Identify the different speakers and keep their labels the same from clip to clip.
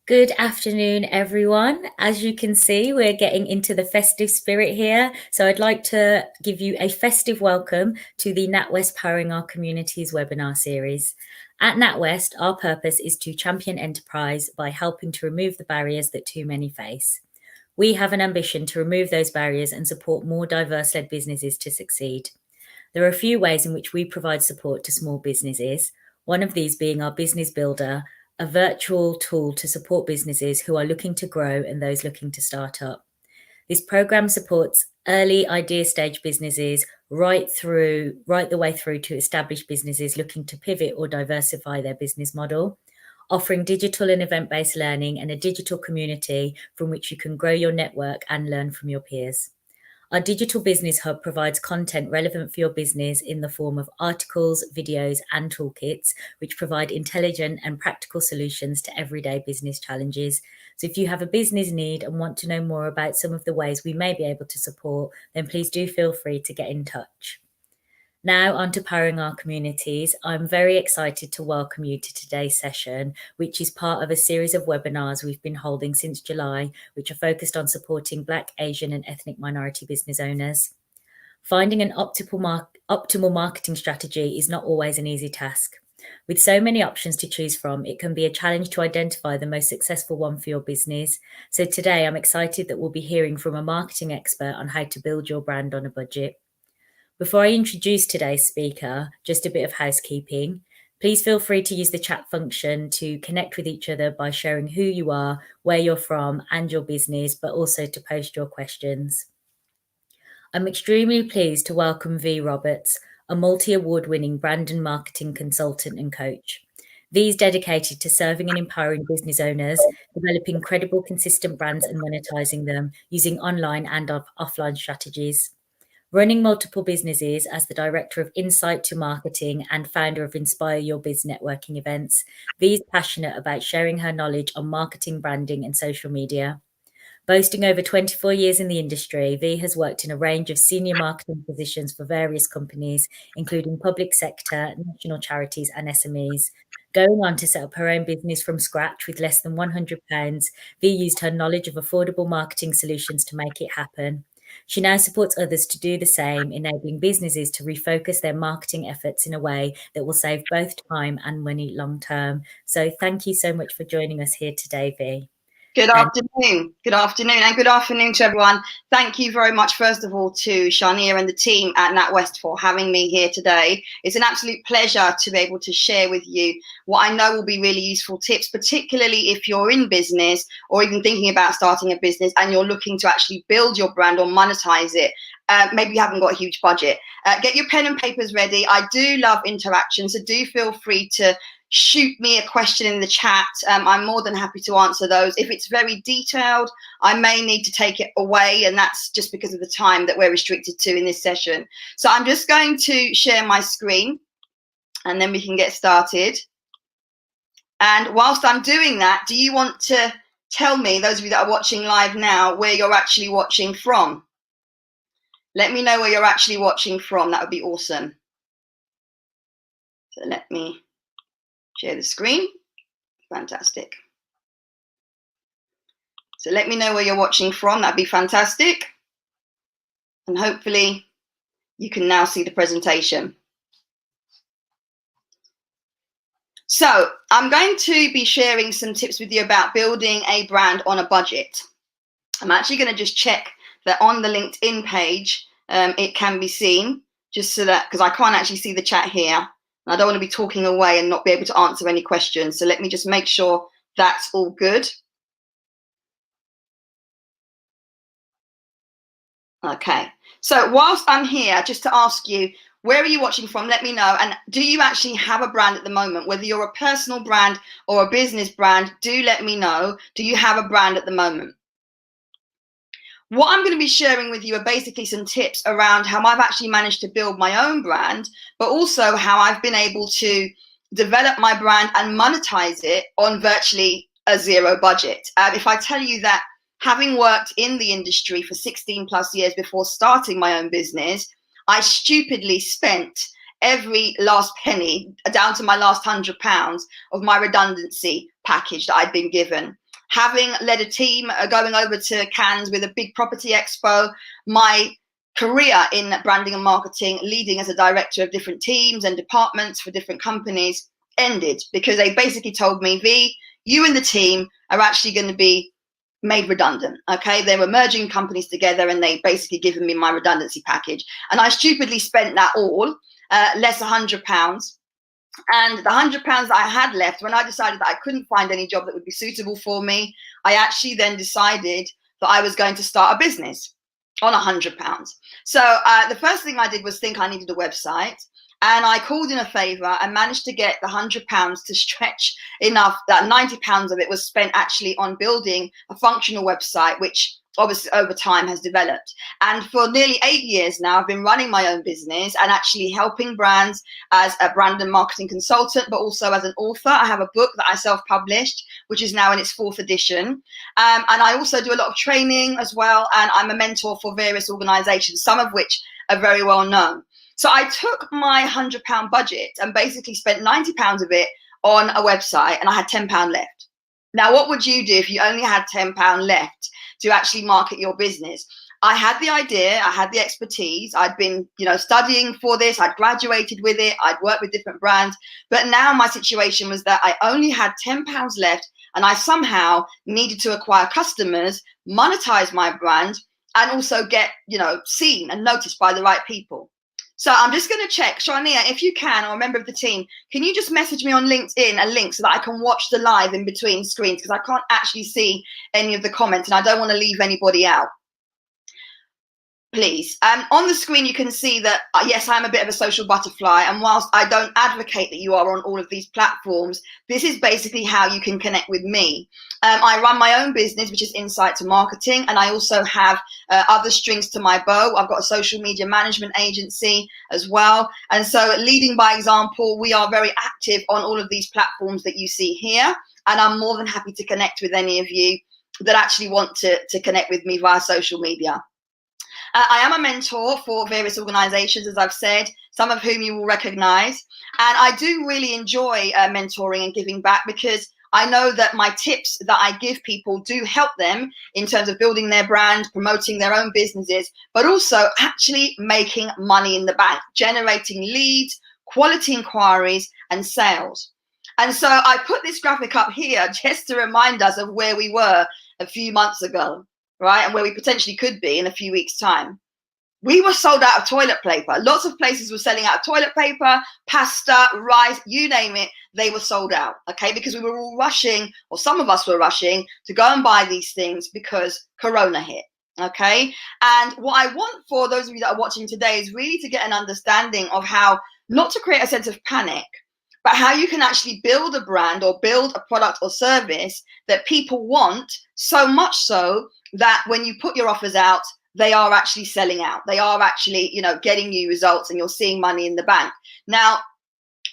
Speaker 1: Good afternoon, everyone. As you can see, we're getting into the festive spirit here. So I'd like to give you a festive welcome to the NatWest Powering Our Communities webinar series. At NatWest, our purpose is to champion enterprise by helping to remove the barriers that too many face. We have an ambition to remove those barriers and support more diverse-led businesses to succeed. There are a few ways in which we provide support to small businesses, one of these being our Business Builder, a virtual tool to support businesses who are looking to grow and those looking to start up. This program supports early idea stage businesses right the way through to established businesses looking to pivot or diversify their business model, offering digital and event-based learning and a digital community from which you can grow your network and learn from your peers. Our digital business hub provides content relevant for your business in the form of articles, videos, and toolkits, which provide intelligent and practical solutions to everyday business challenges. So if you have a business need and want to know more about some of the ways we may be able to support, then please do feel free to get in touch. Now on to powering our communities. I'm very excited to welcome you to today's session, which is part of a series of webinars we've been holding since July, which are focused on supporting Black, Asian and ethnic minority business owners. Finding an optimal marketing strategy is not always an easy task. With so many options to choose from, it can be a challenge to identify the most successful one for your business. So today I'm excited that we'll be hearing from a marketing expert on how to build your brand on a budget. Before I introduce today's speaker, just a bit of housekeeping. Please feel free to use the chat function to connect with each other by sharing who you are, where you're from, and your business, but also to post your questions. I'm extremely pleased to welcome Vee Roberts, a multi-award winning brand and marketing consultant and coach. Vee is dedicated to serving and empowering business owners, developing credible, consistent brands and monetizing them using online and offline strategies. Running multiple businesses as the Director of Insight to Marketing and founder of Inspire Your Biz networking events, Vee is passionate about sharing her knowledge on marketing, branding, and social media. Boasting over 24 years in the industry, Vee has worked in a range of senior marketing positions for various companies, including public sector, national charities, and SMEs. Going on to set up her own business from scratch with less than £100, Vee used her knowledge of affordable marketing solutions to make it happen. She now supports others to do the same, enabling businesses to refocus their marketing efforts in a way that will save both time and money long term. So thank you so much for joining us here today, Vee.
Speaker 2: Good afternoon. Good afternoon, and good afternoon to everyone. Thank you very much, first of all, to Shania and the team at NatWest for having me here today. It's an absolute pleasure to be able to share with you what I know will be really useful tips, particularly if you're in business or even thinking about starting a business and you're looking to actually build your brand or monetize it. Maybe you haven't got a huge budget. Get your pen and papers ready. I do love interaction, so do feel free to shoot me a question in the chat. I'm more than happy to answer those. If it's very detailed, I may need to take it away, and that's just because of the time that we're restricted to in this session. So I'm just going to share my screen and then we can get started. And whilst I'm doing that, do you want to tell me, those of you that are watching live now, where you're actually watching from? Let me know where you're actually watching from. That would be awesome. So let me share the screen. Fantastic. So let me know where you're watching from. That'd be fantastic. And hopefully you can now see the presentation. So I'm going to be sharing some tips with you about building a brand on a budget. I'm actually going to just check that on the LinkedIn page, it can be seen, just so that, because I can't actually see the chat here. I don't want to be talking away and not be able to answer any questions. So let me just make sure that's all good. Okay. So whilst I'm here, just to ask you, where are you watching from? Let me know. And do you actually have a brand at the moment? Whether you're a personal brand or a business brand, do let me know. Do you have a brand at the moment? What I'm going to be sharing with you are basically some tips around how I've actually managed to build my own brand, but also how I've been able to develop my brand and monetize it on virtually a zero budget. If I tell you that having worked in the industry for 16 plus years before starting my own business, I stupidly spent every last penny, down to my last £100 of my redundancy package that I'd been given. having led a team going over to Cannes with a big property expo, my career in branding and marketing, leading as a director of different teams and departments for different companies, ended because they basically told me, Vee, you and the team are actually going to be made redundant. Okay, they were merging companies together and they basically given me my redundancy package, and I stupidly spent that all, less £100. And the £100 that I had left, when I decided that I couldn't find any job that would be suitable for me, I actually then decided that I was going to start a business on £100. So the first thing I did was think I needed a website. And I called in a favor and managed to get the £100 to stretch enough that £90 of it was spent actually on building a functional website, which obviously over time has developed. And for nearly 8 years now, I've been running my own business and actually helping brands as a brand and marketing consultant, but also as an author. I have a book that I self-published, which is now in its 4th edition. And I also do a lot of training as well. And I'm a mentor for various organizations, some of which are very well known. So I took my £100 budget and basically spent £90 of it on a website, and I had £10 left. Now, what would you do if you only had £10 left to actually market your business? I had the idea, I had the expertise, I'd been, studying for this, I'd graduated with it, I'd worked with different brands, but now my situation was that I only had £10 left, and I somehow needed to acquire customers, monetize my brand, and also get, seen and noticed by the right people. So I'm just going to check, Shania, if you can, or a member of the team, can you just message me on LinkedIn a link so that I can watch the live in between screens, because I can't actually see any of the comments and I don't want to leave anybody out. Please. On the screen, you can see that, yes, I'm a bit of a social butterfly. And whilst I don't advocate that you are on all of these platforms, this is basically how you can connect with me. I run my own business, which is Insight to Marketing. And I also have other strings to my bow. I've got a social media management agency as well. And so leading by example, we are very active on all of these platforms that you see here. And I'm more than happy to connect with any of you that actually want to connect with me via social media. I am a mentor for various organizations, as I've said, some of whom you will recognize. And I do really enjoy mentoring and giving back, because I know that my tips that I give people do help them in terms of building their brand, promoting their own businesses, but also actually making money in the bank, generating leads, quality inquiries, and sales. And so I put this graphic up here just to remind us of where we were a few months ago, right? And where we potentially could be in a few weeks' time. We were sold out of toilet paper. Lots of places were selling out of toilet paper, pasta, rice, you name it, they were sold out, okay? Because we were all rushing, or some of us were rushing, to go and buy these things because Corona hit, okay? And what I want for those of you that are watching today is really to get an understanding of how not to create a sense of panic, but how you can actually build a brand or build a product or service that people want, so much so that when you put your offers out, they are actually selling out. They are actually, getting you results, and you're seeing money in the bank. Now,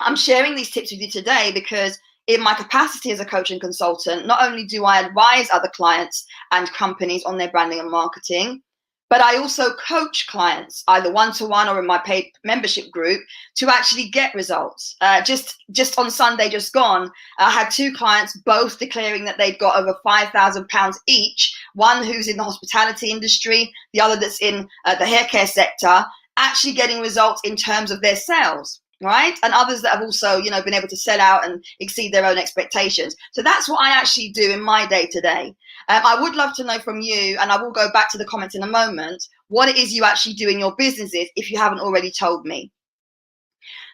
Speaker 2: I'm sharing these tips with you today because in my capacity as a coach and consultant, not only do I advise other clients and companies on their branding and marketing, but I also coach clients either one-to-one or in my paid membership group to actually get results. Just on Sunday just gone, I had 2 clients both declaring that they'd got over £5,000 each, one who's in the hospitality industry, the other that's in the hair care sector, actually getting results in terms of their sales. Right? And others that have also, been able to sell out and exceed their own expectations. So that's what I actually do in my day to day. I would love to know from you, and I will go back to the comments in a moment, what it is you actually do in your businesses if you haven't already told me.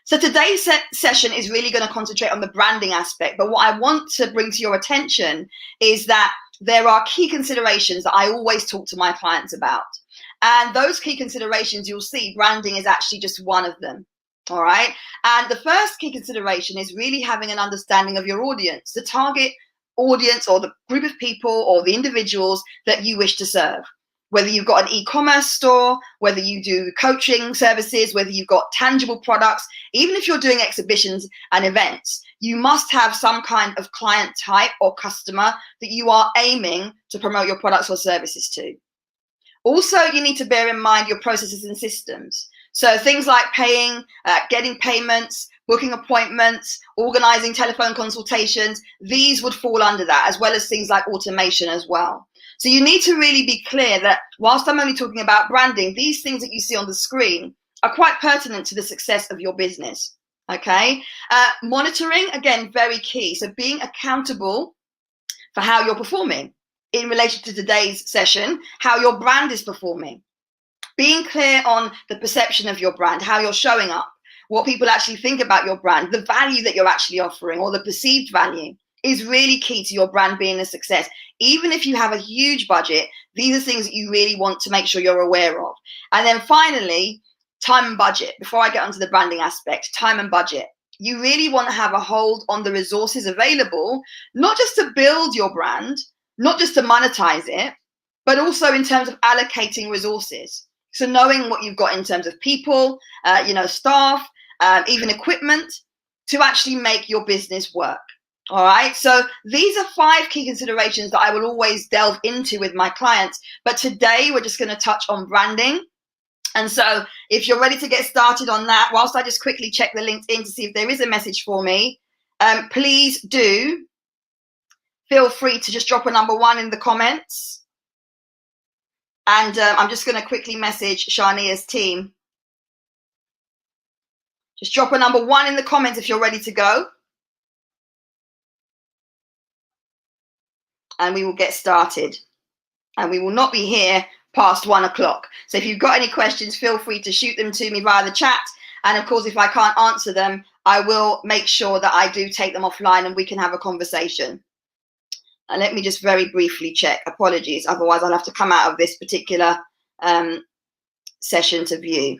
Speaker 2: So today's session is really going to concentrate on the branding aspect. But what I want to bring to your attention is that there are key considerations that I always talk to my clients about. And those key considerations, you'll see branding is actually just one of them. All right. And the first key consideration is really having an understanding of your audience, the target audience or the group of people or the individuals that you wish to serve. Whether you've got an e-commerce store, whether you do coaching services, whether you've got tangible products, even if you're doing exhibitions and events, you must have some kind of client type or customer that you are aiming to promote your products or services to. Also, you need to bear in mind your processes and systems. So things like paying, getting payments, booking appointments, organizing telephone consultations. These would fall under that, as well as things like automation as well. So you need to really be clear that whilst I'm only talking about branding, these things that you see on the screen are quite pertinent to the success of your business. Okay. Monitoring, again, very key. So being accountable for how you're performing in relation to today's session, how your brand is performing. Being clear on the perception of your brand, how you're showing up, what people actually think about your brand, the value that you're actually offering, or the perceived value, is really key to your brand being a success. Even if you have a huge budget, these are things that you really want to make sure you're aware of. And then finally, time and budget. Before I get onto the branding aspect, time and budget. You really want to have a hold on the resources available, not just to build your brand, not just to monetize it, but also in terms of allocating resources. So knowing what you've got in terms of people, staff, even equipment to actually make your business work. All right. So these are 5 key considerations that I will always delve into with my clients. But today we're just going to touch on branding. And so if you're ready to get started on that, whilst I just quickly check the LinkedIn to see if there is a message for me, please do feel free to just drop a number 1 in the comments. And I'm just going to quickly message Shania's team. Just drop a number 1 in the comments if you're ready to go. And we will get started. And we will not be here past 1 o'clock. So if you've got any questions, feel free to shoot them to me via the chat. And of course, if I can't answer them, I will make sure that I do take them offline and we can have a conversation. And let me just very briefly check. Apologies. Otherwise, I'll have to come out of this particular session to view.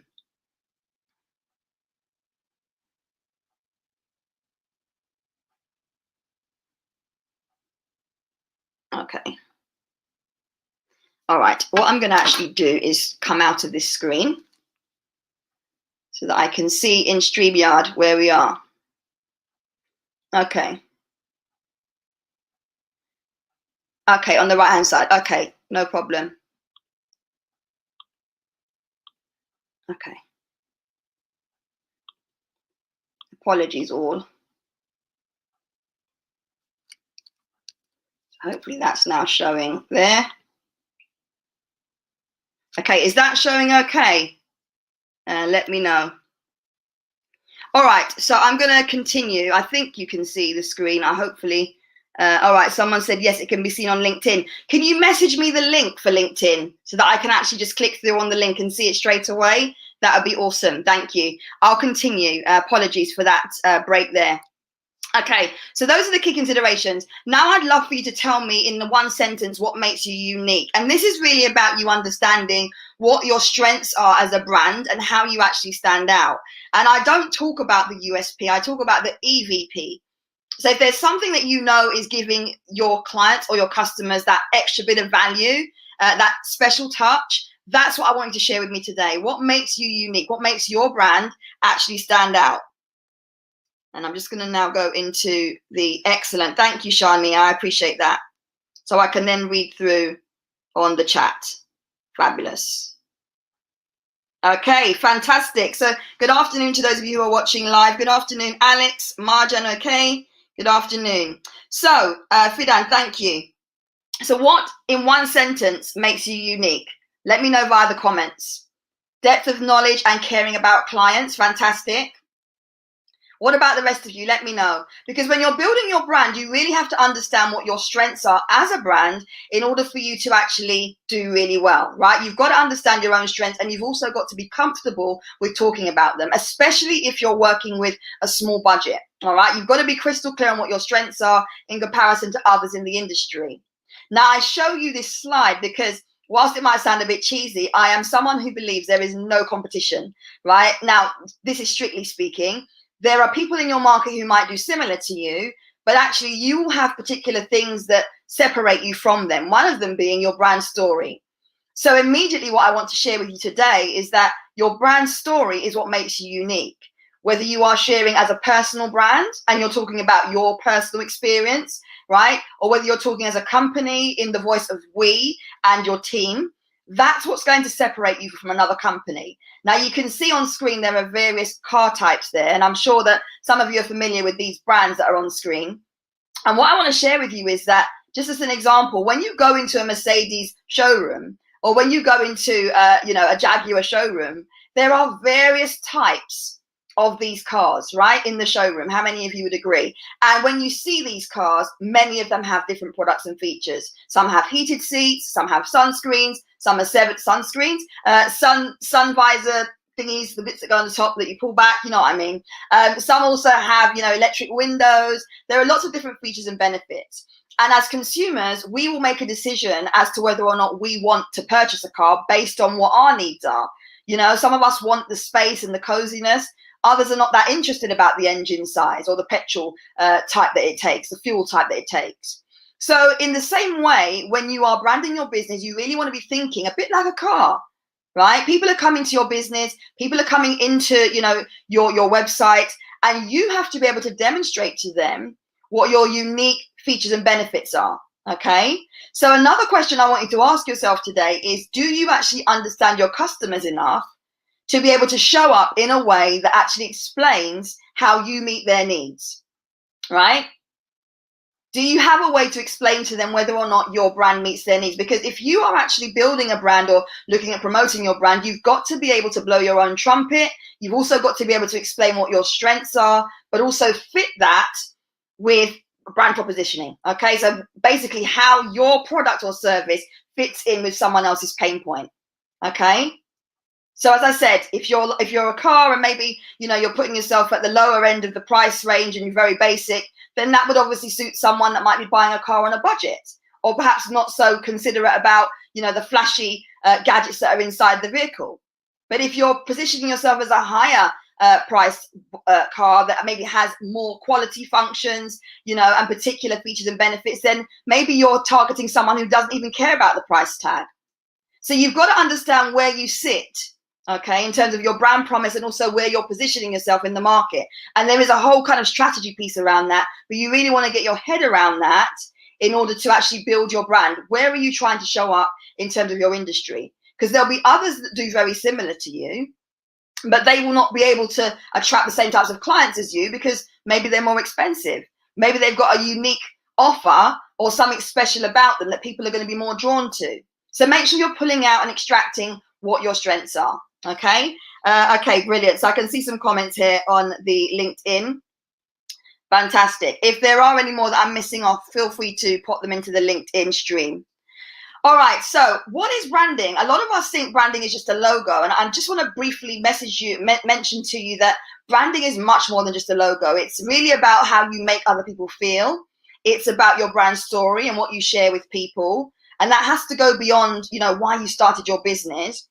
Speaker 2: Okay. All right. What I'm going to actually do is come out of this screen so that I can see in StreamYard where we are. Okay. Okay, on the right-hand side. Okay, no problem. Okay. Apologies all. Hopefully that's now showing there. Okay, is that showing okay? Let me know. All right, so I'm going to continue. I think you can see the screen. Hopefully. All right, someone said, yes, it can be seen on LinkedIn. Can you message me the link for LinkedIn so that I can actually just click through on the link and see it straight away? That would be awesome. Thank you. I'll continue. Apologies for that break there. Okay, so those are the key considerations. Now I'd love for you to tell me in the 1 sentence what makes you unique. And this is really about you understanding what your strengths are as a brand and how you actually stand out. And I don't talk about the USP, I talk about the EVP. So if there's something that you know is giving your clients or your customers that extra bit of value, that special touch, that's what I want you to share with me today. What makes you unique? What makes your brand actually stand out? And I'm just going to now go into the excellent. Thank you, Shani. I appreciate that. So I can then read through on the chat. Fabulous. Okay, fantastic. So good afternoon to those of you who are watching live. Good afternoon, Alex, Marjan, okay. Good afternoon. So, Fidan, thank you. So what in 1 sentence makes you unique? Let me know via the comments. Depth of knowledge and caring about clients. Fantastic. What about the rest of you? Let me know. Because when you're building your brand, you really have to understand what your strengths are as a brand in order for you to actually do really well, right? You've got to understand your own strengths, and you've also got to be comfortable with talking about them, especially if you're working with a small budget, all right? You've got to be crystal clear on what your strengths are in comparison to others in the industry. Now, I show you this slide because whilst it might sound a bit cheesy, I am someone who believes there is no competition, right? Now, this is strictly speaking. There are people in your market who might do similar to you, but actually you will have particular things that separate you from them, one of them being your brand story. So immediately what I want to share with you today is that your brand story is what makes you unique. Whether you are sharing as a personal brand and you're talking about your personal experience, right? Or whether you're talking as a company in the voice of we and your team, That's what's going to separate you from another company. Now, you can see on screen there are various car types there, and I'm sure that some of you are familiar with these brands that are on screen. And what I want to share with you is that, just as an example, when you go into a Mercedes showroom, or when you go into a Jaguar showroom, there are various types of these cars, right, in the showroom. How many of you would agree? And when you see these cars, many of them have different products and features. Some have heated seats, some have sunscreens, some are sunscreens, sun visor thingies, the bits that go on the top that you pull back, you know what I mean? Some also have, electric windows. There are lots of different features and benefits. And as consumers, we will make a decision as to whether or not we want to purchase a car based on what our needs are. Some of us want the space and the coziness. Others are not that interested about the engine size or the petrol type that it takes, the fuel type that it takes. So in the same way, when you are branding your business, you really want to be thinking a bit like a car, right? People are coming to your business. People are coming into, your website, and you have to be able to demonstrate to them what your unique features and benefits are. Okay. So another question I want you to ask yourself today is, do you actually understand your customers enough to be able to show up in a way that actually explains how you meet their needs, right? Do you have a way to explain to them whether or not your brand meets their needs? Because if you are actually building a brand or looking at promoting your brand, you've got to be able to blow your own trumpet. You've also got to be able to explain what your strengths are, but also fit that with brand propositioning. Okay, so basically how your product or service fits in with someone else's pain point. Okay. So as I said, if you're a car and maybe, you're putting yourself at the lower end of the price range and you're very basic, then that would obviously suit someone that might be buying a car on a budget, or perhaps not so considerate about, the flashy gadgets that are inside the vehicle. But if you're positioning yourself as a higher price car that maybe has more quality functions, and particular features and benefits, then maybe you're targeting someone who doesn't even care about the price tag. So you've got to understand where you sit, okay, in terms of your brand promise, and also where you're positioning yourself in the market. And there is a whole kind of strategy piece around that, but you really want to get your head around that in order to actually build your brand. Where are you trying to show up in terms of your industry? Because there'll be others that do very similar to you, but they will not be able to attract the same types of clients as you because maybe they're more expensive. Maybe they've got a unique offer or something special about them that people are going to be more drawn to. So make sure you're pulling out and extracting what your strengths are. Okay. Okay, brilliant. So I can see some comments here on the LinkedIn. Fantastic. If there are any more that I'm missing off, feel free to put them into the LinkedIn stream. All right. So what is branding? A lot of us think branding is just a logo. And I just want to briefly mention to you that branding is much more than just a logo. It's really about how you make other people feel. It's about your brand story and what you share with people. And that has to go beyond, why you started your business.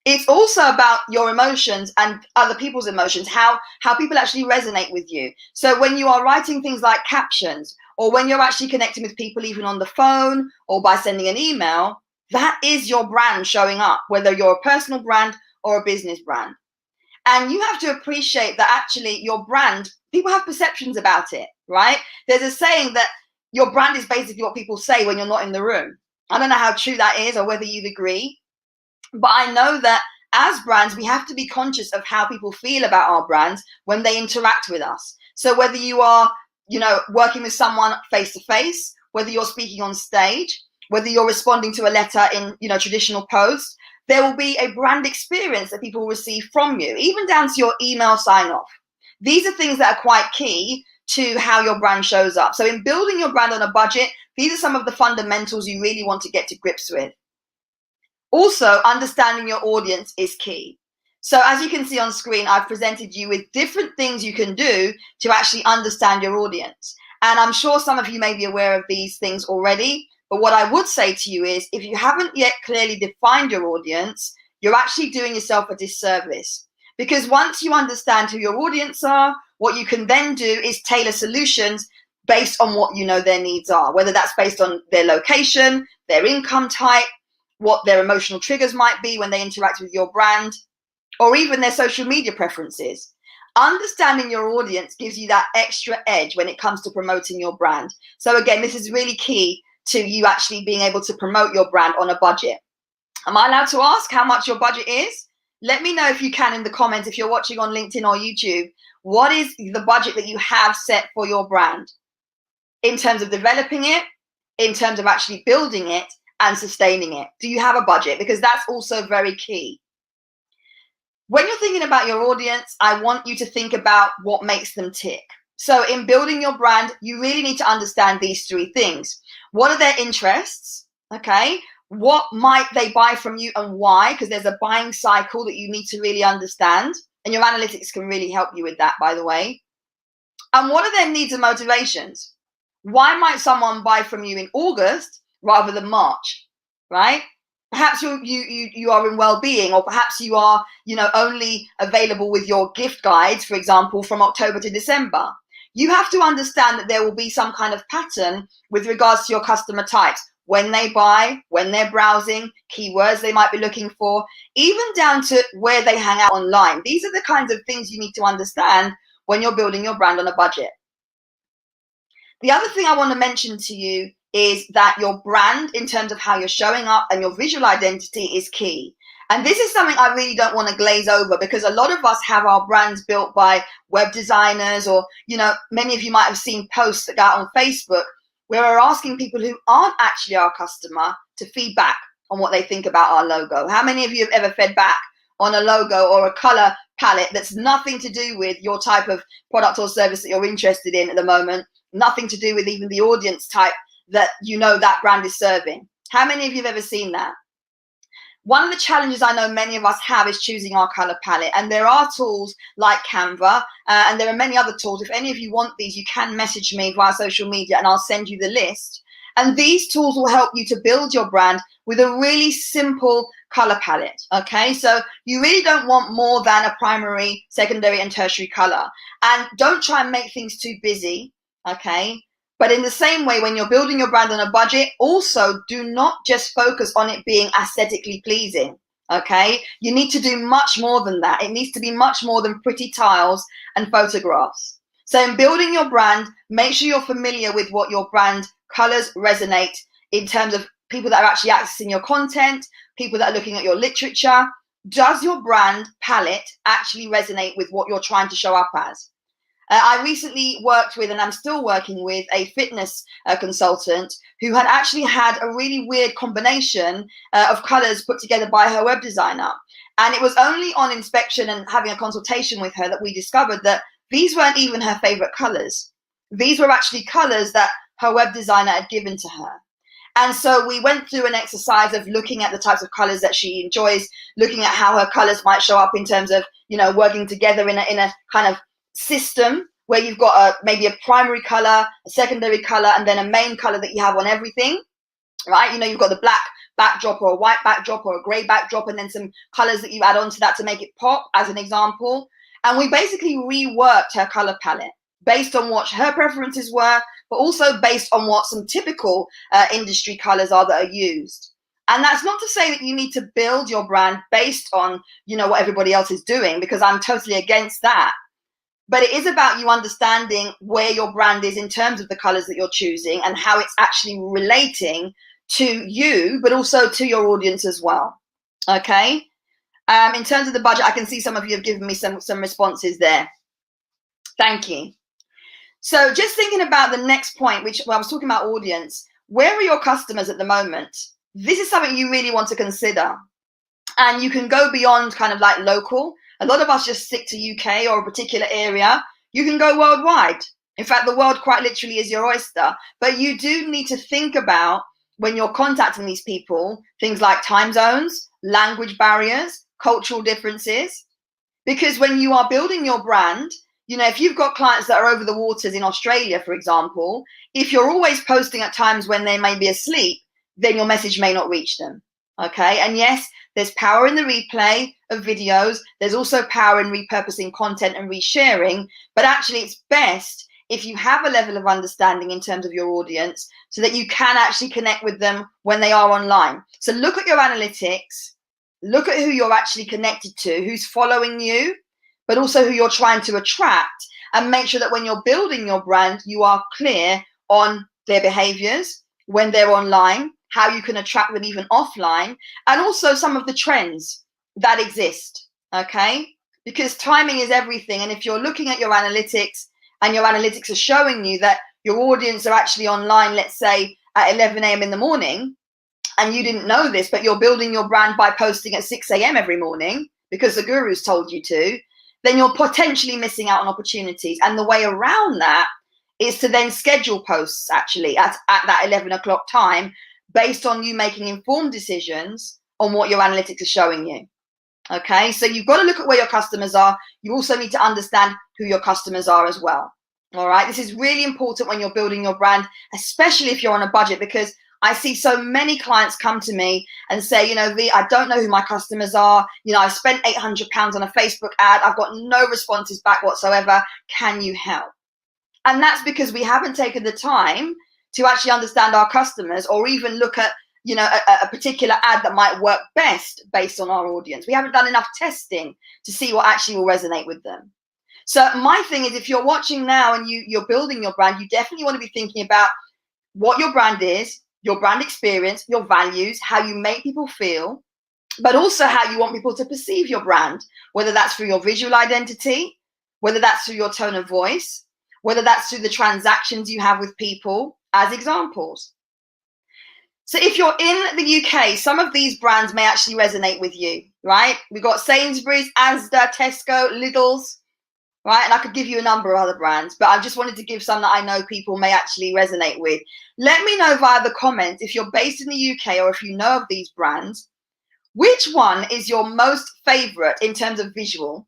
Speaker 2: It's also about your emotions and other people's emotions, how people actually resonate with you. So when you are writing things like captions, or when you're actually connecting with people even on the phone or by sending an email, that is your brand showing up, whether you're a personal brand or a business brand. And you have to appreciate that actually your brand, people have perceptions about it, right? There's a saying that your brand is basically what people say when you're not in the room. I don't know how true that is or whether you'd agree. But I know that as brands, we have to be conscious of how people feel about our brands when they interact with us. So whether you are, working with someone face to face, whether you're speaking on stage, whether you're responding to a letter in, traditional post, there will be a brand experience that people will receive from you, even down to your email sign off. These are things that are quite key to how your brand shows up. So in building your brand on a budget, these are some of the fundamentals you really want to get to grips with. Also, understanding your audience is key. So as you can see on screen, I've presented you with different things you can do to actually understand your audience. And I'm sure some of you may be aware of these things already. But what I would say to you is, if you haven't yet clearly defined your audience, you're actually doing yourself a disservice. Because once you understand who your audience are, what you can then do is tailor solutions based on what their needs are, whether that's based on their location, their income type, what their emotional triggers might be when they interact with your brand, or even their social media preferences. Understanding your audience gives you that extra edge when it comes to promoting your brand. So again, this is really key to you actually being able to promote your brand on a budget. Am I allowed to ask how much your budget is? Let me know if you can in the comments, if you're watching on LinkedIn or YouTube. What is the budget that you have set for your brand in terms of developing it, in terms of actually building it and sustaining it? Do you have a budget? Because that's also very key. When you're thinking about your audience, I want you to think about what makes them tick. So in building your brand, you really need to understand these three things. What are their interests? Okay. What might they buy from you and why? Because there's a buying cycle that you need to really understand. And your analytics can really help you with that, by the way. And what are their needs and motivations? Why might someone buy from you in August rather than March, right? Perhaps you are in well-being, or perhaps you are, only available with your gift guides, for example, from October to December. You have to understand that there will be some kind of pattern with regards to your customer types, when they buy, when they're browsing, keywords they might be looking for, even down to where they hang out online. These are the kinds of things you need to understand when you're building your brand on a budget. The other thing I want to mention to you is that your brand, in terms of how you're showing up and your visual identity, is key. And this is something I really don't want to glaze over, because a lot of us have our brands built by web designers, or, many of you might have seen posts that go out on Facebook where we're asking people who aren't actually our customer to feedback on what they think about our logo. How many of you have ever fed back on a logo or a color palette that's nothing to do with your type of product or service that you're interested in at the moment? Nothing to do with even the audience type that that brand is serving? How many of you have ever seen that? One of the challenges I know many of us have is choosing our color palette. And there are tools like Canva, and there are many other tools. If any of you want these, you can message me via social media and I'll send you the list. And these tools will help you to build your brand with a really simple color palette. Okay, so you really don't want more than a primary, secondary, and tertiary color. And don't try and make things too busy. Okay, but in the same way, when you're building your brand on a budget, also do not just focus on it being aesthetically pleasing. Okay, you need to do much more than that. It needs to be much more than pretty tiles and photographs. So in building your brand, make sure you're familiar with what your brand colors resonate in terms of people that are actually accessing your content, people that are looking at your literature. Does your brand palette actually resonate with what you're trying to show up as? I recently worked with, and I'm still working with, a fitness consultant who had actually had a really weird combination of colors put together by her web designer. And it was only on inspection and having a consultation with her that we discovered that these weren't even her favorite colors. These were actually colors that her web designer had given to her. And so we went through an exercise of looking at the types of colors that she enjoys, looking at how her colors might show up in terms of, working together in a kind of system where you've got maybe a primary color, a secondary color, and then a main color that you have on everything, right? You've got the black backdrop or a white backdrop or a gray backdrop, and then some colors that you add on to that to make it pop, as an example. And we basically reworked her color palette based on what her preferences were, but also based on what some typical industry colors are that are used. And that's not to say that you need to build your brand based on, what everybody else is doing, because I'm totally against that. But it is about you understanding where your brand is in terms of the colors that you're choosing and how it's actually relating to you, but also to your audience as well. Okay. In terms of the budget, I can see some of you have given me some responses there. Thank you. So just thinking about the next point, which I was talking about audience, where are your customers at the moment? This is something you really want to consider. And you can go beyond kind of like local. A lot of us just stick to UK or a particular area. You can go worldwide. In fact, the world quite literally is your oyster. But you do need to think about, when you're contacting these people, things like time zones, language barriers, cultural differences. Because when you are building your brand, if you've got clients that are over the waters in Australia, for example, if you're always posting at times when they may be asleep, then your message may not reach them. Okay. And yes, there's power in the replay of videos. There's also power in repurposing content and resharing. But actually, it's best if you have a level of understanding in terms of your audience so that you can actually connect with them when they are online. So look at your analytics. Look at who you're actually connected to, who's following you, but also who you're trying to attract. And make sure that when you're building your brand, you are clear on their behaviors when they're online, how you can attract them even offline, and also some of the trends that exist, okay? Because timing is everything. And if you're looking at your analytics and your analytics are showing you that your audience are actually online, let's say at 11 a.m. in the morning, and you didn't know this, but you're building your brand by posting at 6 a.m. every morning because the gurus told you to, then you're potentially missing out on opportunities. And the way around that is to then schedule posts actually at that 11 o'clock time based on you making informed decisions on what your analytics are showing you. Okay, so you've got to look at where your customers are. You also need to understand who your customers are as well. All right, this is really important when you're building your brand, especially if you're on a budget, because I see so many clients come to me and say, Vee, I don't know who my customers are. I spent £800 on a Facebook ad. I've got no responses back whatsoever. Can you help? And that's because we haven't taken the time to actually understand our customers, or even look at a particular ad that might work best based on our audience. We haven't done enough testing to see what actually will resonate with them. So my thing is, if you're watching now and you're building your brand, you definitely want to be thinking about what your brand is, your brand experience, your values, how you make people feel, but also how you want people to perceive your brand, whether that's through your visual identity, whether that's through your tone of voice, whether that's through the transactions you have with people, as examples. So if you're in the UK, some of these brands may actually resonate with you, right? We've got Sainsbury's, Asda, Tesco, Lidl's, right? And I could give you a number of other brands, but I just wanted to give some that I know people may actually resonate with. Let me know via the comments if you're based in the UK or if you know of these brands, which one is your most favorite in terms of visual,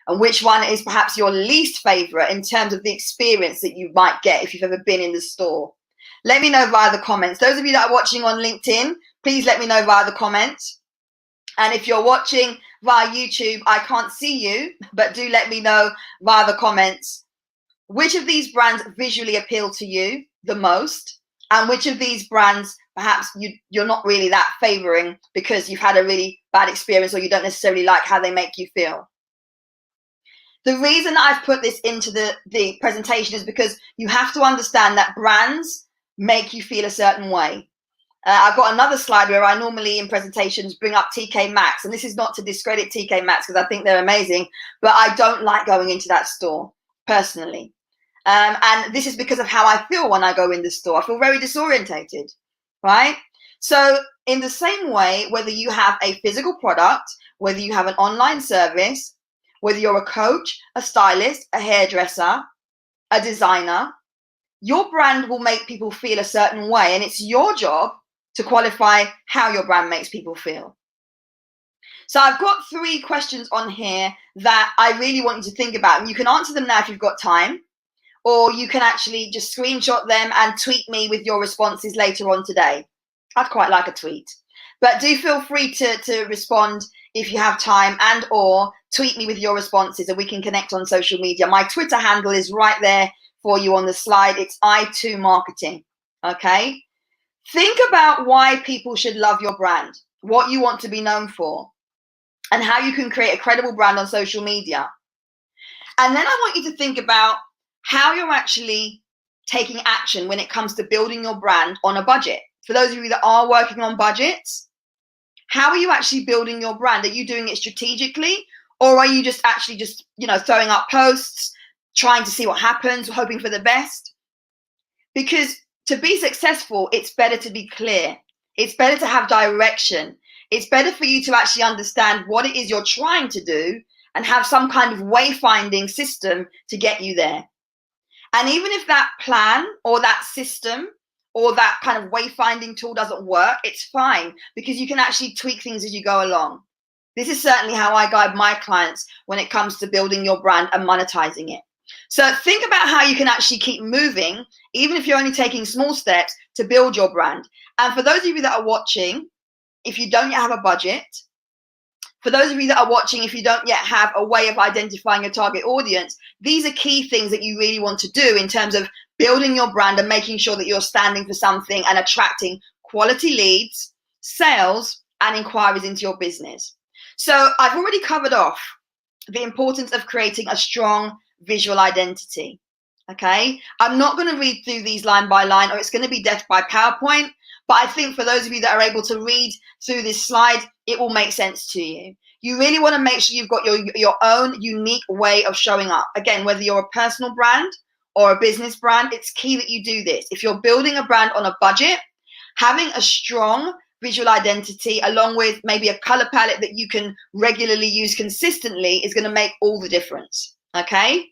Speaker 2: and which one is perhaps your least favorite in terms of the experience that you might get if you've ever been in the store. Let me know via the comments. Those of you that are watching on LinkedIn, please let me know via the comments. And if you're watching via YouTube, I can't see you, but do let me know via the comments which of these brands visually appeal to you the most, and which of these brands perhaps you're not really that favoring because you've had a really bad experience, or you don't necessarily like how they make you feel. The reason I've put this into the presentation is because you have to understand that brands make you feel a certain way. I've got another slide where I normally in presentations bring up TK Maxx, and this is not to discredit TK Maxx because I think they're amazing, but I don't like going into that store personally. And this is because of how I feel when I go in the store. I feel very disorientated, right? So in the same way, whether you have a physical product, whether you have an online service, whether you're a coach, a stylist, a hairdresser, a designer, your brand will make people feel a certain way, and it's your job to qualify how your brand makes people feel. So I've got 3 questions on here that I really want you to think about, and you can answer them now if you've got time, or you can actually just screenshot them and tweet me with your responses later on today. I'd quite like a tweet, but do feel free to respond if you have time, and or tweet me with your responses and we can connect on social media. My Twitter handle is right there for you on the slide. It's I2 Marketing. Okay. Think about why people should love your brand, what you want to be known for, and how you can create a credible brand on social media. And then I want you to think about how you're actually taking action when it comes to building your brand on a budget. For those of you that are working on budgets, how are you actually building your brand? Are you doing it strategically, or are you just actually throwing up posts, trying to see what happens, hoping for the best? Because to be successful, it's better to be clear. It's better to have direction. It's better for you to actually understand what it is you're trying to do and have some kind of wayfinding system to get you there. And even if that plan or that system or that kind of wayfinding tool doesn't work, it's fine, because you can actually tweak things as you go along. This is certainly how I guide my clients when it comes to building your brand and monetizing it. So think about how you can actually keep moving, even if you're only taking small steps to build your brand. And for those of you that are watching, if you don't yet have a budget, for those of you that are watching, if you don't yet have a way of identifying a target audience, these are key things that you really want to do in terms of building your brand and making sure that you're standing for something and attracting quality leads, sales, and inquiries into your business. So I've already covered off the importance of creating a strong visual identity. Okay, I'm not going to read through these line by line, or it's going to be death by PowerPoint, But I think for those of you that are able to read through this slide, it will make sense to you. You really want to make sure you've got your own unique way of showing up. Again, whether you're a personal brand or a business brand, it's key that you do this. If you're building a brand on a budget, having a strong visual identity along with maybe a color palette that you can regularly use consistently is going to make all the difference. Okay.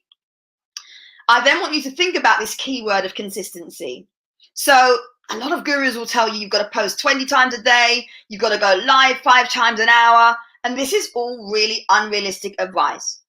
Speaker 2: I then want you to think about this keyword of consistency. So a lot of gurus will tell you you've got to post 20 times a day, you've got to go live 5 times an hour, and this is all really unrealistic advice.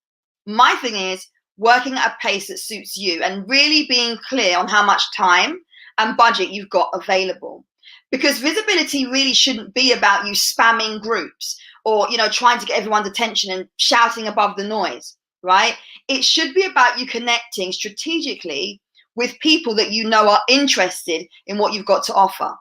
Speaker 2: My thing is working at a pace that suits you and really being clear on how much time and budget you've got available. Because visibility really shouldn't be about you spamming groups or, trying to get everyone's attention and shouting above the noise, right? It should be about you connecting strategically with people that you know are interested in what you've got to offer.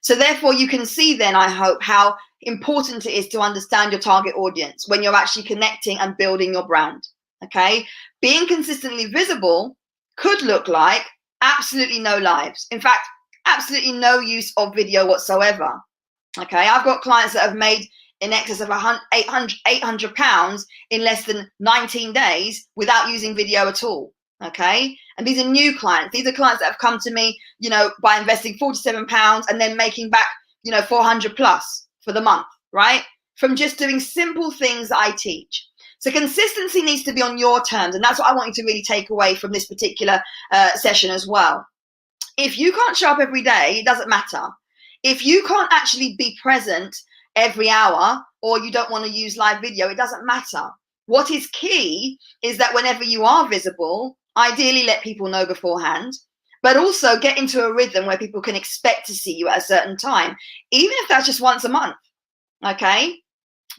Speaker 2: So therefore, you can see then, I hope, how important it is to understand your target audience when you're actually connecting and building your brand, okay? Being consistently visible could look like absolutely no lives. In fact, absolutely no use of video whatsoever, okay? I've got clients that have made in excess of £800 in less than 19 days without using video at all, okay? And these are new clients. These are clients that have come to me, by investing £47 and then making back, 400 plus for the month, right? From just doing simple things that I teach. So consistency needs to be on your terms. And that's what I want you to really take away from this particular session as well. If you can't show up every day, it doesn't matter. If you can't actually be present every hour or you don't want to use live video, it doesn't matter. What is key is that whenever you are visible, ideally let people know beforehand, but also get into a rhythm where people can expect to see you at a certain time, even if that's just once a month, okay?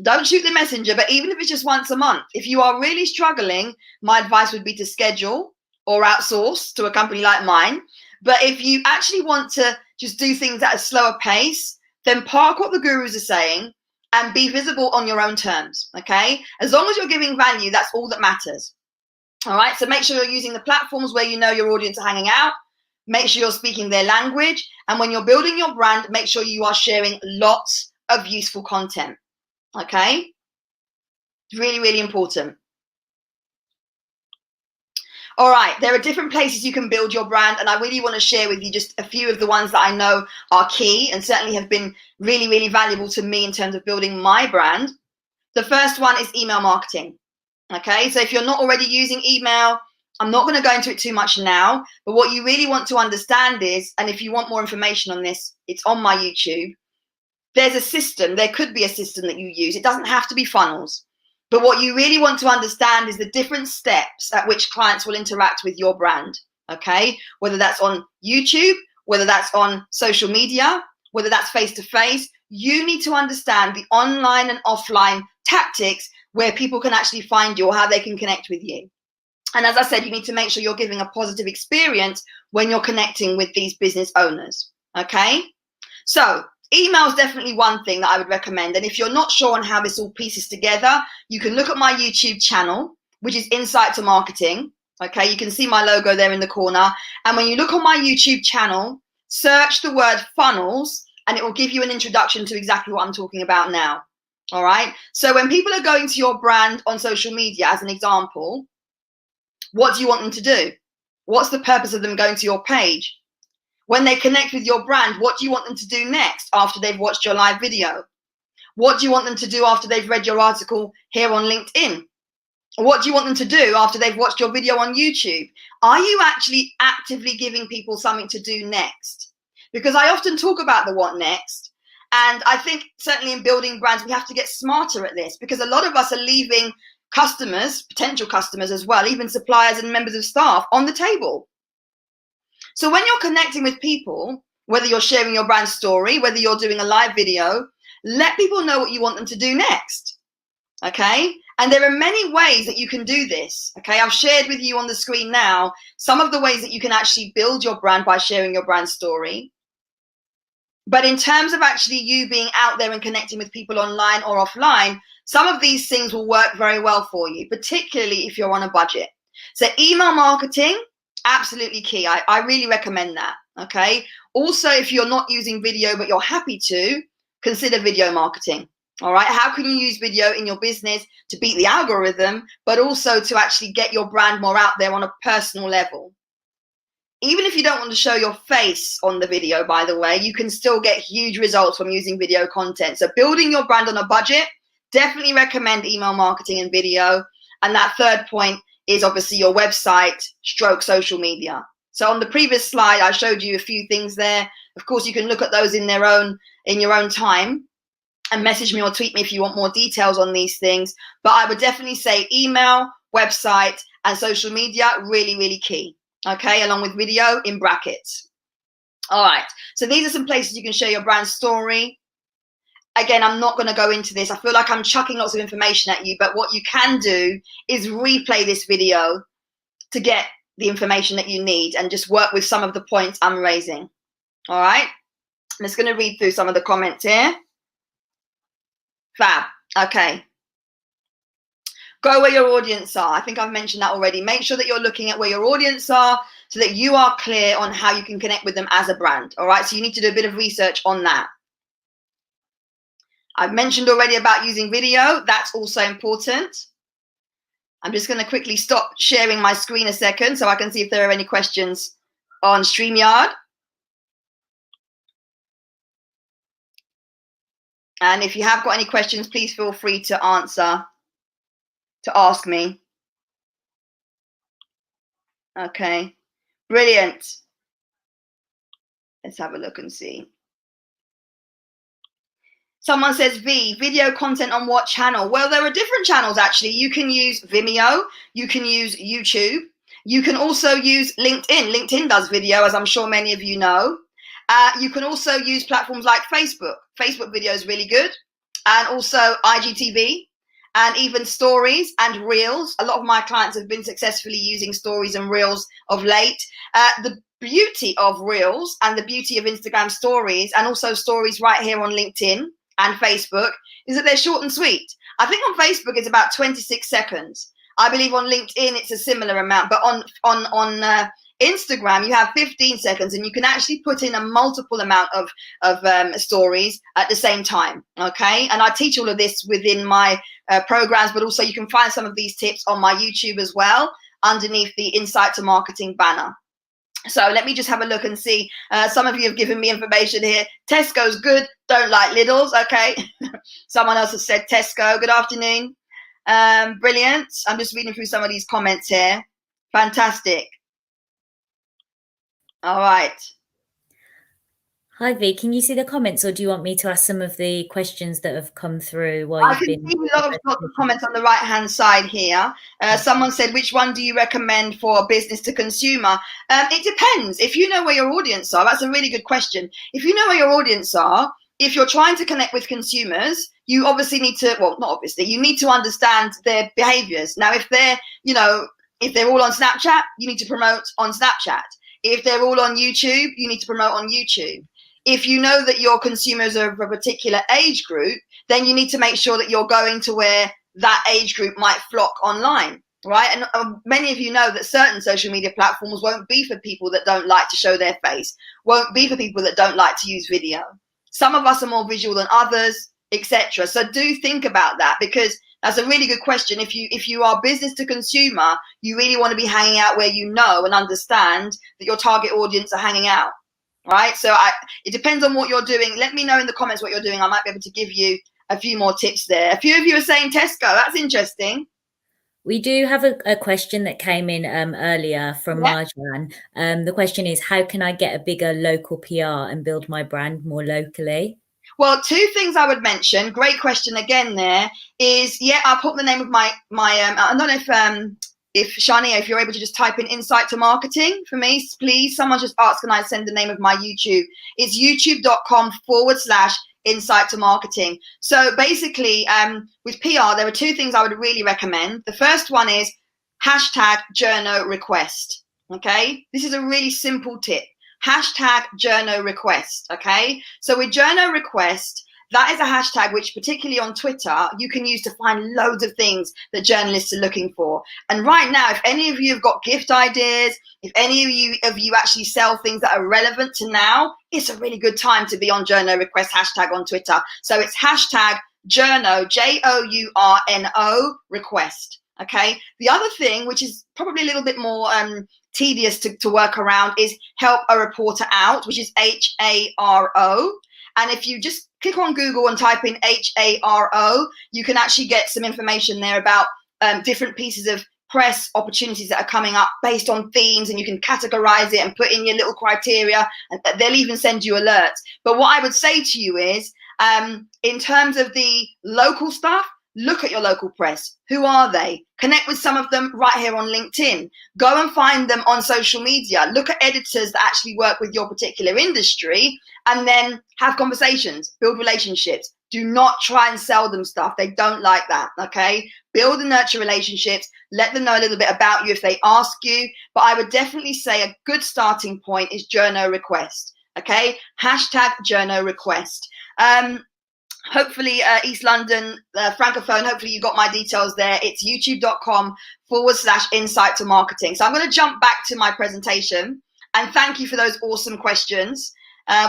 Speaker 2: Don't shoot the messenger, but even if it's just once a month, if you are really struggling, my advice would be to schedule or outsource to a company like mine. But if you actually want to just do things at a slower pace, then park what the gurus are saying and be visible on your own terms, okay? As long as you're giving value, that's all that matters. All right, so make sure you're using the platforms where you know your audience are hanging out. Make sure you're speaking their language. And when you're building your brand, make sure you are sharing lots of useful content, okay? Really, really important. All right, there are different places you can build your brand, and I really want to share with you just a few of the ones that I know are key and certainly have been really, really valuable to me in terms of building my brand. The first one is email marketing. Okay, so if you're not already using email, I'm not going to go into it too much now, but what you really want to understand is, and if you want more information on this, it's on my YouTube. There's a system, there could be a system that you use. It doesn't have to be funnels. But what you really want to understand is the different steps at which clients will interact with your brand, okay? Whether that's on YouTube, whether that's on social media, whether that's face-to-face, you need to understand the online and offline tactics where people can actually find you or how they can connect with you. And as I said, you need to make sure you're giving a positive experience when you're connecting with these business owners, okay? So email is definitely one thing that I would recommend. And if you're not sure on how this all pieces together, you can look at my YouTube channel, which is Insight to Marketing. Okay, you can see my logo there in the corner. And when you look on my YouTube channel, search the word funnels, and it will give you an introduction to exactly what I'm talking about now. All right. So when people are going to your brand on social media, as an example, what do you want them to do? What's the purpose of them going to your page? When they connect with your brand, what do you want them to do next after they've watched your live video? What do you want them to do after they've read your article here on LinkedIn? What do you want them to do after they've watched your video on YouTube? Are you actually actively giving people something to do next? Because I often talk about the what next. And I think certainly in building brands, we have to get smarter at this, because a lot of us are leaving customers, potential customers as well, even suppliers and members of staff on the table. So when you're connecting with people, whether you're sharing your brand story, whether you're doing a live video, let people know what you want them to do next. Okay? And there are many ways that you can do this. Okay? I've shared with you on the screen now some of the ways that you can actually build your brand by sharing your brand story. But in terms of actually you being out there and connecting with people online or offline, some of these things will work very well for you, particularly if you're on a budget. So email marketing, absolutely key. I really recommend that. Okay. Also, if you're not using video, but you're happy to, consider video marketing. All right. How can you use video in your business to beat the algorithm, but also to actually get your brand more out there on a personal level? Even if you don't want to show your face on the video, by the way, you can still get huge results from using video content. So building your brand on a budget, definitely recommend email marketing and video. And that third point is obviously your website stroke social media. So on the previous slide, I showed you a few things there. Of course, you can look at those in your own time and message me or tweet me if you want more details on these things. But I would definitely say email, website, and social media, really, really key. Okay, along with video in brackets. All right, so these are some places you can share your brand story. Again, I'm not going to go into this. I feel like I'm chucking lots of information at you, but what you can do is replay this video to get the information that you need and just work with some of the points I'm raising. All right, I'm just going to read through some of the comments here. Fab. Okay. Go where your audience are. I think I've mentioned that already. Make sure that you're looking at where your audience are so that you are clear on how you can connect with them as a brand. All right. So you need to do a bit of research on that. I've mentioned already about using video. That's also important. I'm just going to quickly stop sharing my screen a second so I can see if there are any questions on StreamYard. And if you have got any questions, please feel free to ask me. Okay, brilliant. Let's have a look and see. Someone says, V, video content on what channel? Well, there are different channels, actually. You can use Vimeo. You can use YouTube. You can also use LinkedIn. LinkedIn does video, as I'm sure many of you know. You can also use platforms like Facebook. Facebook video is really good. And also IGTV and even stories and reels. A lot of my clients have been successfully using stories and reels of late. The beauty of reels and the beauty of Instagram stories and also stories right here on LinkedIn and Facebook is that they're short and sweet. I think on Facebook it's about 26 seconds. I believe on LinkedIn it's a similar amount, but on Instagram you have 15 seconds and you can actually put in a multiple amount of stories at the same time. Okay, and I teach all of this within my programs, but also you can find some of these tips on my YouTube as well underneath the Insight to Marketing banner. So let me just have a look and see. Some of you have given me information here. Tesco's good, don't like Lidl's. Okay. Someone else has said Tesco. Good afternoon. Brilliant. I'm just reading through some of these comments here. Fantastic. All right.
Speaker 1: Hi, V. Can you see the comments, or do you want me to ask some of the questions that have come through while
Speaker 2: I
Speaker 1: you've
Speaker 2: can
Speaker 1: been?
Speaker 2: see lots of comments on the right-hand side here. Someone said, which one do you recommend for business to consumer? It depends. If you know where your audience are, that's a really good question. If you know where your audience are, if you're trying to connect with consumers, you obviously need to, well, not obviously, you need to understand their behaviors. Now, if they're, if they're all on Snapchat, you need to promote on Snapchat. If they're all on YouTube, you need to promote on YouTube. If you know that your consumers are of a particular age group, then you need to make sure that you're going to where that age group might flock online, right? And many of you know that certain social media platforms won't be for people that don't like to show their face, won't be for people that don't like to use video. Some of us are more visual than others, etc. So do think about that, because that's a really good question. If you are business to consumer, you really want to be hanging out where you know and understand that your target audience are hanging out. Right, so it depends on what you're doing. Let me know in the comments what you're doing. I might be able to give you a few more tips there. A few of you are saying Tesco. That's interesting.
Speaker 1: We do have a question that came in earlier from Marjan. The question is, how can I get a bigger local PR and build my brand more locally?
Speaker 2: Well, two things I would mention. Great question again. There is, I'll put the name of my I don't know if Shania, if you're able to just type in Insight to Marketing for me, please. Someone just asked, can I send the name of my YouTube? It's youtube.com/Insight to Marketing. So basically, with PR, there are two things I would really recommend. The first one is #journo request. Okay, this is a really simple tip. #journo request. Okay, so with journo request, that is a hashtag which, particularly on Twitter, you can use to find loads of things that journalists are looking for. And right now, if any of you have got gift ideas, if any of you actually sell things that are relevant to now, it's a really good time to be on Journo Request hashtag on Twitter. So it's hashtag Journo, Journo request. Okay. The other thing, which is probably a little bit more tedious to work around, is help a reporter out, which is HARO. And if you just click on Google and type in HARO, you can actually get some information there about different pieces of press opportunities that are coming up based on themes, and you can categorize it and put in your little criteria, and they'll even send you alerts. But what I would say to you is, in terms of the local stuff, look at your local press. Who are they? Connect with some of them right here on LinkedIn. Go and find them on social media. Look at editors that actually work with your particular industry, and then have conversations, build relationships. Do not try and sell them stuff. They don't like that, okay? Build and nurture relationships. Let them know a little bit about you if they ask you. But I would definitely say a good starting point is Journo Request, okay? Hashtag Journo Request. Hopefully East London Francophone, hopefully you got my details there. It's youtube.com/insight to marketing. So I'm going to jump back to my presentation, and thank you for those awesome questions.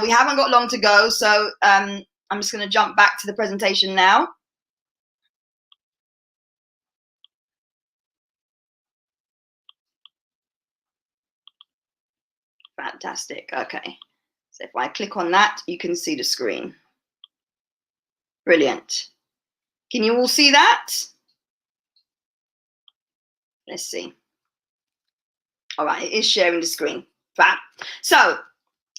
Speaker 2: We haven't got long to go, so I'm just going to jump back to the presentation now. Fantastic. Okay. So if I click on that, you can see the screen. Brilliant. Can you all see that? Let's see. All right, it is sharing the screen. Fab. So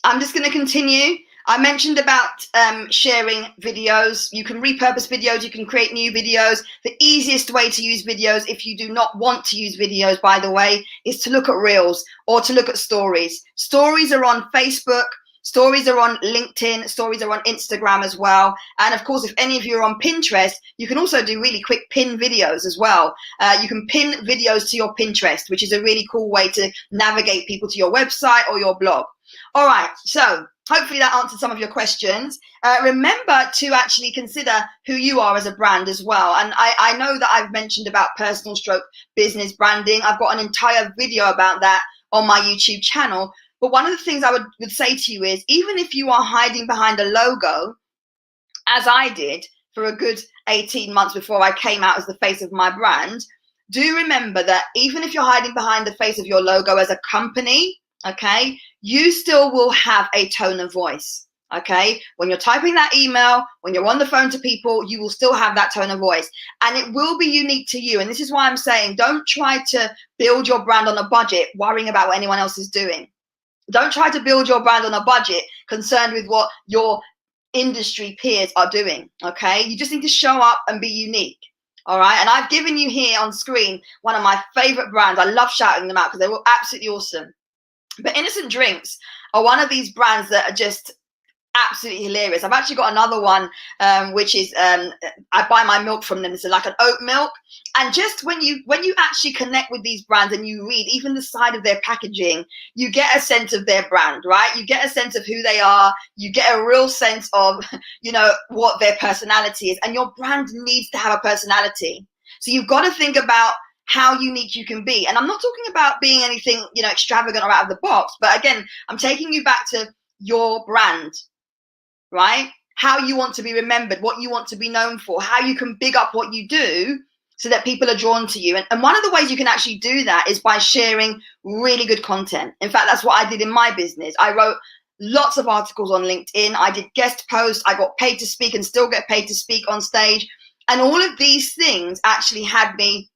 Speaker 2: I'm just going to continue. I mentioned about sharing videos. You can repurpose videos. You can create new videos. The easiest way to use videos, if you do not want to use videos, by the way, is to look at Reels or to look at stories. Stories are on Facebook. Stories are on LinkedIn, stories are on Instagram as well. And of course, if any of you are on Pinterest, you can also do really quick pin videos as well. You can pin videos to your Pinterest, which is a really cool way to navigate people to your website or your blog. All right, so hopefully that answered some of your questions. Remember to actually consider who you are as a brand as well. And I know that I've mentioned about personal stroke business branding. I've got an entire video about that on my YouTube channel. But one of the things I would say to you is, even if you are hiding behind a logo, as I did for a good 18 months before I came out as the face of my brand, do remember that even if you're hiding behind the face of your logo as a company, okay, you still will have a tone of voice, okay? When you're typing that email, when you're on the phone to people, you will still have that tone of voice. And it will be unique to you. And this is why I'm saying, don't try to build your brand on a budget, worrying about what anyone else is doing. Don't try to build your brand on a budget concerned with what your industry peers are doing, okay? You just need to show up and be unique, all right? And I've given you here on screen one of my favorite brands. I love shouting them out because they're absolutely awesome. But Innocent Drinks are one of these brands that are just absolutely hilarious. I've actually got another one, which is I buy my milk from them. It's like an oat milk. And just when you actually connect with these brands and you read even the side of their packaging, you get a sense of their brand, right? You get a sense of who they are. You get a real sense of, you know, what their personality is. And your brand needs to have a personality. So you've got to think about how unique you can be. And I'm not talking about being anything, you know, extravagant or out of the box. But again, I'm taking you back to your brand, right? How you want to be remembered, what you want to be known for, how you can big up what you do so that people are drawn to you. And one of the ways you can actually do that is by sharing really good content. In fact, that's what I did in my business. I wrote lots of articles on LinkedIn. I did guest posts. I got paid to speak and still get paid to speak on stage. And all of these things actually had me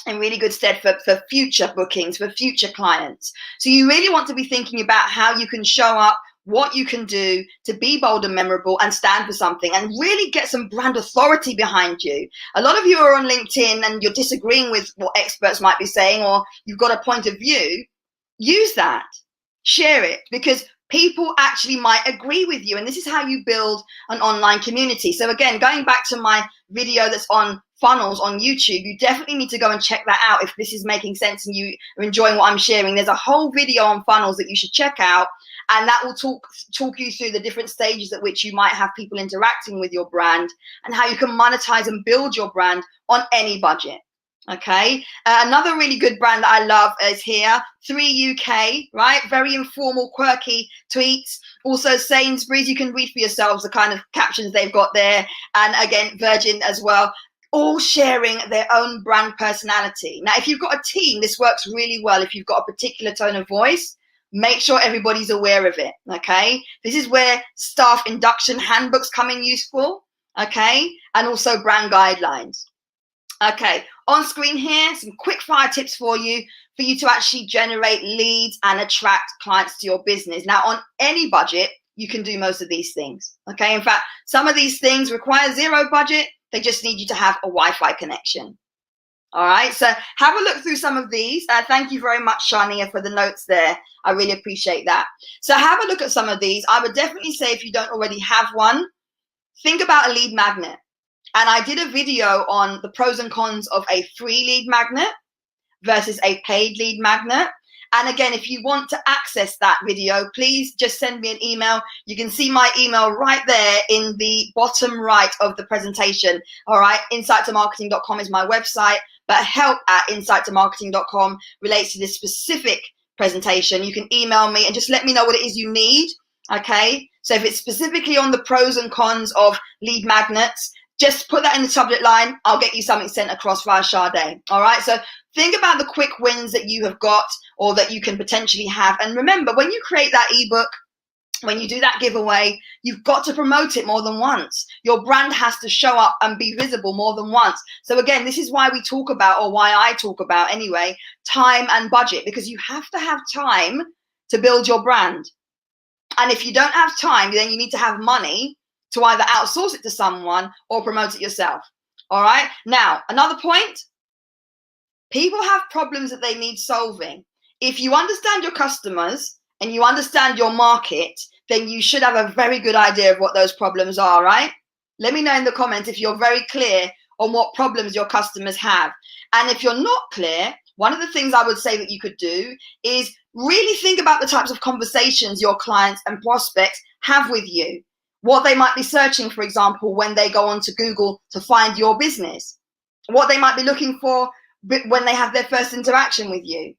Speaker 2: in really good stead for future bookings, for future clients. So you really want to be thinking about how you can show up, what you can do to be bold and memorable and stand for something and really get some brand authority behind you. A lot of you are on LinkedIn and you're disagreeing with what experts might be saying, or you've got a point of view. Use that, share it, because people actually might agree with you. And this is how you build an online community. So again, going back to my video that's on funnels on YouTube, you definitely need to go and check that out if this is making sense and you are enjoying what I'm sharing. There's a whole video on funnels that you should check out. and that will talk you through the different stages at which you might have people interacting with your brand and how you can monetize and build your brand on any budget. Okay, another really good brand that I love is here, 3UK, right? Very informal, quirky tweets. Also Sainsbury's, you can read for yourselves the kind of captions they've got there. And again, Virgin as well, all sharing their own brand personality. Now, if you've got a team, this works really well. If you've got a particular tone of voice, make sure everybody's aware of it, okay? This is where staff induction handbooks come in useful, okay? And also brand guidelines. Okay, on screen here, some quick fire tips for you to actually generate leads and attract clients to your business. Now, on any budget, you can do most of these things. Okay, in fact, some of these things require zero budget. They just need you to have a Wi-Fi connection. All right, so have a look through some of these. Thank you very much, Shania, for the notes there. I really appreciate that. So have a look at some of these. I would definitely say if you don't already have one, think about a lead magnet. And I did a video on the pros and cons of a free lead magnet versus a paid lead magnet. And again, if you want to access that video, please just send me an email. You can see my email right there in the bottom right of the presentation. All right, insighttomarketing.com is my website, but help@insighttomarketing.com relates to this specific presentation. You can email me and just let me know what it is you need. Okay, so if it's specifically on the pros and cons of lead magnets, just put that in the subject line. I'll get you something sent across via Sade. All right. So think about the quick wins that you have got or that you can potentially have. And remember, when you create that ebook, when you do that giveaway, you've got to promote it more than once. Your brand has to show up and be visible more than once. So again, this is why we talk about, or why I talk about anyway, time and budget, because you have to have time to build your brand. And if you don't have time, then you need to have money to either outsource it to someone or promote it yourself. All right. Now, another point, people have problems that they need solving. If you understand your customers and you understand your market, then you should have a very good idea of what those problems are, right? Let me know in the comments if you're very clear on what problems your customers have. And if you're not clear, one of the things I would say that you could do is really think about the types of conversations your clients and prospects have with you. What they might be searching, for example, when they go onto Google to find your business, what they might be looking for when they have their first interaction with you,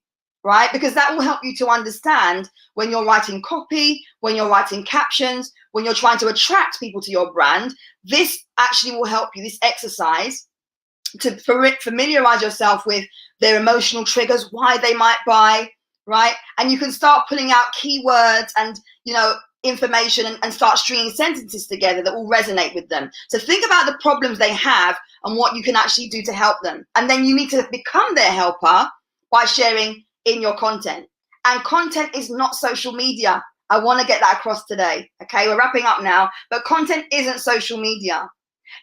Speaker 2: right? Because that will help you to understand when you're writing copy, when you're writing captions, when you're trying to attract people to your brand. This actually will help you, this exercise, to familiarize yourself with their emotional triggers, why they might buy, right? And you can start pulling out keywords and, information and start stringing sentences together that will resonate with them. So think about the problems they have and what you can actually do to help them. And then you need to become their helper by sharing in your content. And content is not social media. I want to get that across today. Okay, we're wrapping up now, but content isn't social media.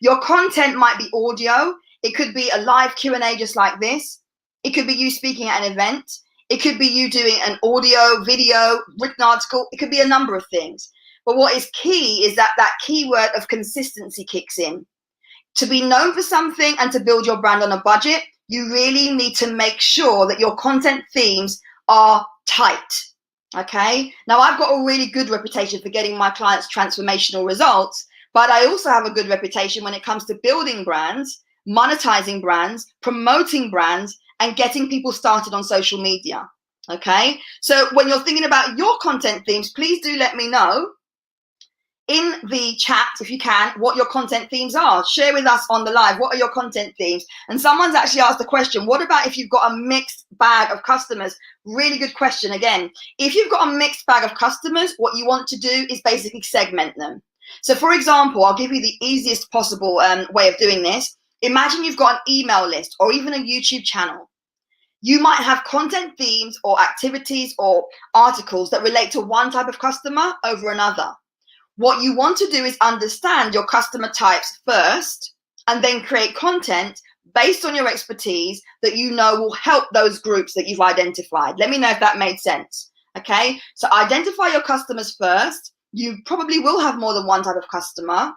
Speaker 2: Your content might be audio. It could be a live Q&A just like this. It could be you speaking at an event. It could be you doing an audio, video, written article. It could be a number of things. But what is key is that keyword of consistency kicks in. To be known for something and to build your brand on a budget, you really need to make sure that your content themes are tight. Okay? Now, I've got a really good reputation for getting my clients transformational results, but I also have a good reputation when it comes to building brands, monetizing brands, promoting brands, and getting people started on social media. Okay, so when you're thinking about your content themes, please do let me know in the chat, if you can, what your content themes are. Share with us on the live, what are your content themes? And someone's actually asked the question, what about if you've got a mixed bag of customers? Really good question. Again, if you've got a mixed bag of customers, what you want to do is basically segment them. So for example, I'll give you the easiest possible way of doing this. Imagine you've got an email list or even a YouTube channel. You might have content themes or activities or articles that relate to one type of customer over another. What you want to do is understand your customer types first and then create content based on your expertise that you know will help those groups that you've identified. Let me know if that made sense. Okay, so identify your customers first. You probably will have more than one type of customer,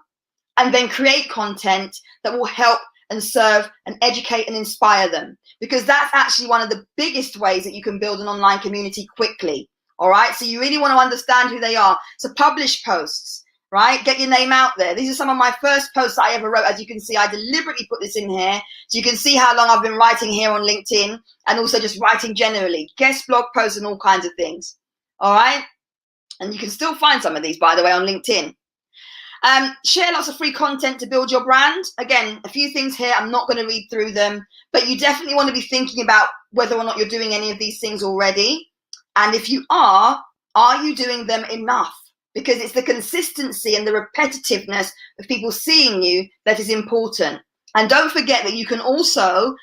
Speaker 2: and then create content that will help and serve and educate and inspire them, because that's actually one of the biggest ways that you can build an online community quickly. All right. So you really want to understand who they are. So publish posts, right? Get your name out there. These are some of my first posts that I ever wrote. As you can see, I deliberately put this in here so you can see how long I've been writing here on LinkedIn, and also just writing generally, guest blog posts and all kinds of things. All right. And you can still find some of these, by the way, on LinkedIn. Share lots of free content to build your brand. Again, a few things here. I'm not going to read through them, but you definitely want to be thinking about whether or not you're doing any of these things already. And if you are you doing them enough? Because it's the consistency and the repetitiveness of people seeing you that is important. And don't forget that you can also,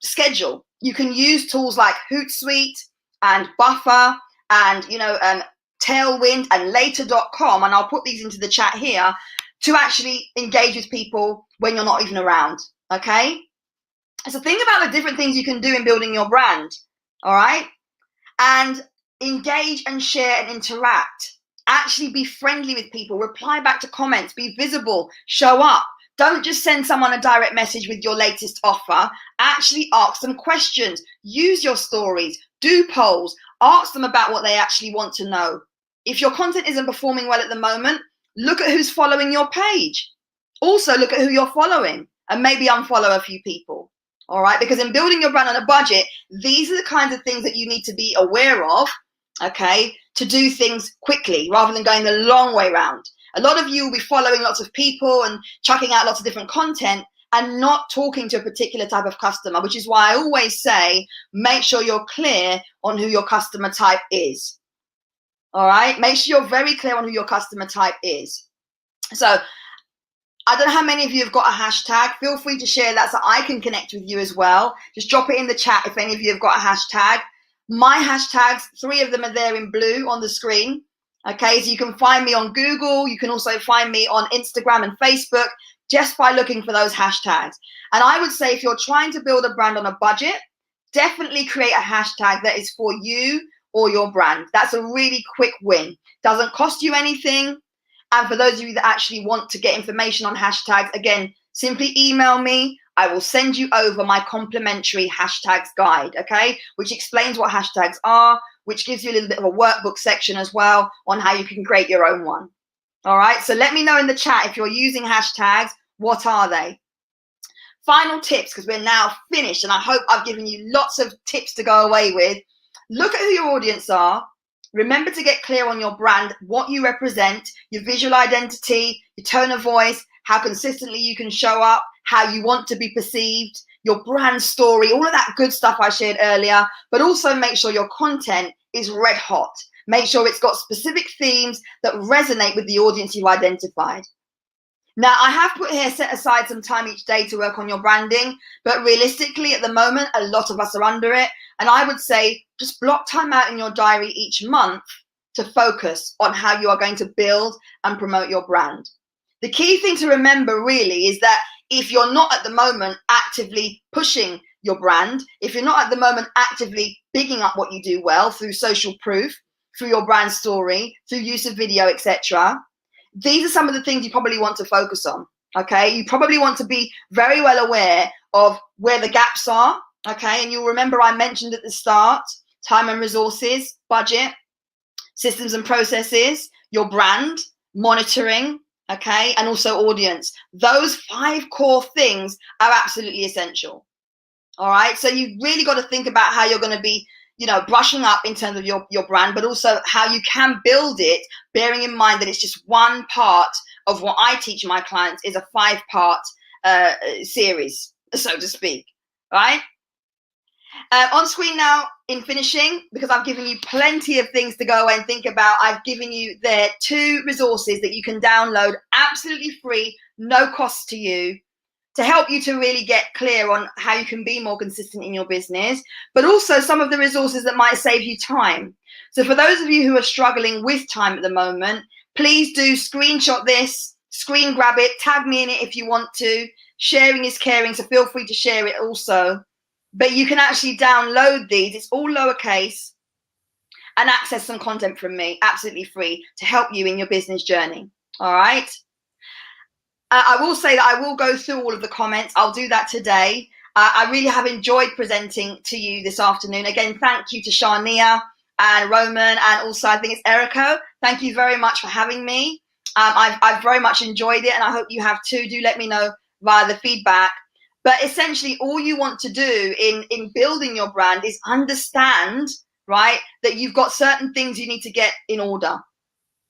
Speaker 2: schedule. You can use tools like Hootsuite and Buffer and, Tailwind and later.com, and I'll put these into the chat here, to actually engage with people when you're not even around. Okay? So think about the different things you can do in building your brand. All right? And engage and share and interact. Actually be friendly with people, reply back to comments, be visible, show up. Don't just send someone a direct message with your latest offer. Actually ask them questions. Use your stories, do polls, ask them about what they actually want to know. If your content isn't performing well at the moment, look at who's following your page. Also look at who you're following and maybe unfollow a few people. All right, because in building your brand on a budget, these are the kinds of things that you need to be aware of, okay, to do things quickly rather than going the long way round. A lot of you will be following lots of people and chucking out lots of different content and not talking to a particular type of customer, which is why I always say, make sure you're clear on who your customer type is. All right, make sure you're very clear on who your customer type is. So I don't know how many of you have got a hashtag. Feel free to share that so I can connect with you as well. Just drop it in the chat if any of you have got a hashtag. My hashtags, 3 of them are there in blue on the screen. Okay, so you can find me on Google. You can also find me on Instagram and Facebook just by looking for those hashtags. And I would say if you're trying to build a brand on a budget, definitely create a hashtag that is for you or your brand. That's a really quick win. Doesn't cost you anything. And for those of you that actually want to get information on hashtags, again, simply email me. I will send you over my complimentary hashtags guide, okay, which explains what hashtags are, which gives you a little bit of a workbook section as well on how you can create your own one. All right, so let me know in the chat if you're using hashtags, what are they? Final tips, because we're now finished, and I hope I've given you lots of tips to go away with. Look at who your audience are. Remember to get clear on your brand, what you represent, your visual identity, your tone of voice, how consistently you can show up, how you want to be perceived, your brand story, all of that good stuff I shared earlier, but also make sure your content is red hot. Make sure it's got specific themes that resonate with the audience you've identified. Now, I have put here, set aside some time each day to work on your branding, but realistically at the moment, a lot of us are under it. And I would say just block time out in your diary each month to focus on how you are going to build and promote your brand. The key thing to remember really is that if you're not at the moment actively pushing your brand, if you're not at the moment actively bigging up what you do well through social proof, through your brand story, through use of video, etc., these are some of the things you probably want to focus on, okay? You probably want to be very well aware of where the gaps are, okay? And you'll remember I mentioned at the start, time and resources, budget, systems and processes, your brand, monitoring, okay? And also audience. Those 5 core things are absolutely essential, all right? So you really got to think about how you're going to be brushing up in terms of your brand, but also how you can build it, bearing in mind that it's just one part of what I teach my clients is a 5-part series, so to speak, right? On screen now, in finishing, because I've given you plenty of things to go away and think about, I've given you there 2 resources that you can download absolutely free, no cost to you, to help you to really get clear on how you can be more consistent in your business, but also some of the resources that might save you time. So for those of you who are struggling with time at the moment, please do screenshot this, screen grab it, tag me in it if you want to. Sharing is caring, so feel free to share it also. But you can actually download these, it's all lowercase, and access some content from me, absolutely free, to help you in your business journey, all right? I will say that I will go through all of the comments. I'll do that today. I really have enjoyed presenting to you this afternoon. Again, thank you to Shania and Roman, and also I think it's Erico. Thank you very much for having me. I've very much enjoyed it, and I hope you have too. Do let me know via the feedback. But essentially, all you want to do in building your brand is understand, right, that you've got certain things you need to get in order.